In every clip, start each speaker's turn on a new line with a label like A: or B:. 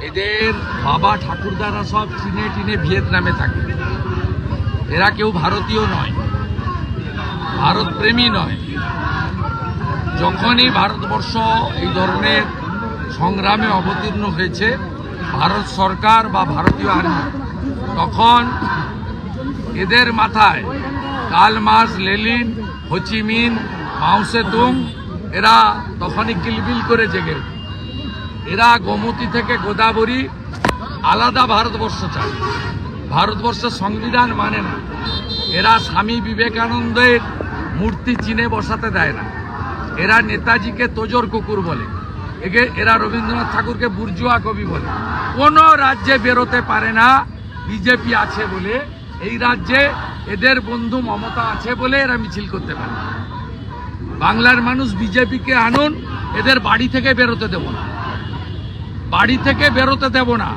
A: এদের বাবা ঠাকুরদারা সব চীনে টিনে ভিয়েতনামে থাকে। এরা কেউ ভারতীয় নয়, ভারত প্রেমী নয়। যখনই ভারতবর্ষ এই ধরনের সংগ্রামে অবতীর্ণ হয়েছে ভারত সরকার বা ভারতীয় আর্মি, তখন এদের মাথায় কার্ল মার্কস, লেনিন, হো চি মিন, মাও সেতুং এরা তখনই কিলবিল করে জেগে। এরা গোমতী থেকে গোদাবরী আলাদা ভারতবর্ষ চায়, ভারতবর্ষের সংবিধান মানে না। এরা স্বামী বিবেকানন্দের মূর্তি চীনে বসাতে দেয় না। এরা নেতাজিকে তোজর কুকুর বলে, এরা রবীন্দ্রনাথ ঠাকুরকে বুর্জুয়া কবি বলে। কোনো রাজ্যে বেরোতে পারে না বিজেপি আছে বলে। এই রাজ্যে এদের বন্ধু মমতা আছে বলে এরা মিছিল করতে পারে। বাংলার মানুষ বিজেপিকে আনুন, এদের বাড়ি থেকে বেরোতে দেব না, বাড়ি থেকে বেরোতে দেব না।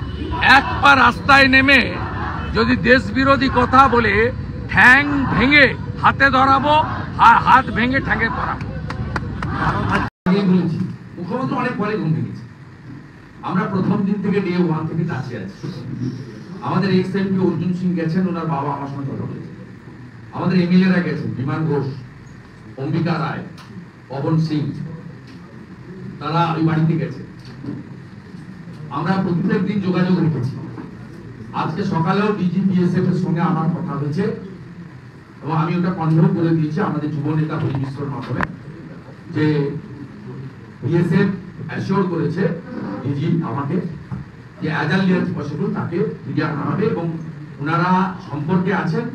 A: এক পা রাস্তায় নেমে যদি দেশ বিরোধী কথা বলে ঠ্যাং ভেঙে হাতে ধরাবো, হাত ভেঙে ঠ্যাঙে পড়াবো।
B: মুখ্যমন্ত্রী অনেক পরে ঘুম ভেঙেছে। আমরা প্রথম দিন থেকে ডে 1 থেকে কাছে আছি। আমাদের এক্স এমপি অর্জুন সিং গেছেন, ওনার বাবা আমার সঙ্গে কথা বলেছে। আমাদের এমএলএরা গেছেন, বিমান ঘোষ, অম্বিকা রায়, পবন সিং, তারা ওই বাড়িতে গেছে। আমরা প্রত্যেক দিন যোগাযোগ রেখেছি। আজকে সকালেও ডিজিপিএসএফ এর সঙ্গে আমার কথা হয়েছে এবং আমি ওটা কনফার্ম করে দিয়েছি আমাদের যুব নেতা হরি মিশ্রর মাধ্যমে যে বিএসএফ অ্যাসিওর করেছে ডিজি আমাকে যে অ্যাজ আর্লি অ্যাজ পসিবল তাকে ফিরিয়ে আনা হবে এবং ওনারা সম্পর্কে আছেন,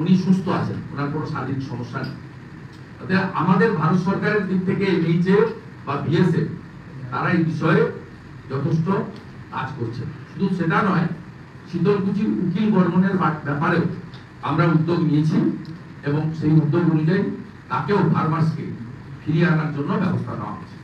B: উনি সুস্থ আছেন, ওনার কোনো শারীরিক সমস্যা নেই। আমাদের ভারত সরকারের দিক থেকে এইচএ বা বিএসএফ তারা এই বিষয়ে যথেষ্ট কাজ করছে। শুধু সেটা নয়, শীতলকুচি উকিল বর্মনের ব্যাপারেও আমরা উদ্যোগ নিয়েছি এবং সেই উদ্যোগ অনুযায়ী তাকেও ফার্মার্সকে ফিরিয়ে আনার জন্য ব্যবস্থা নেওয়া হচ্ছে।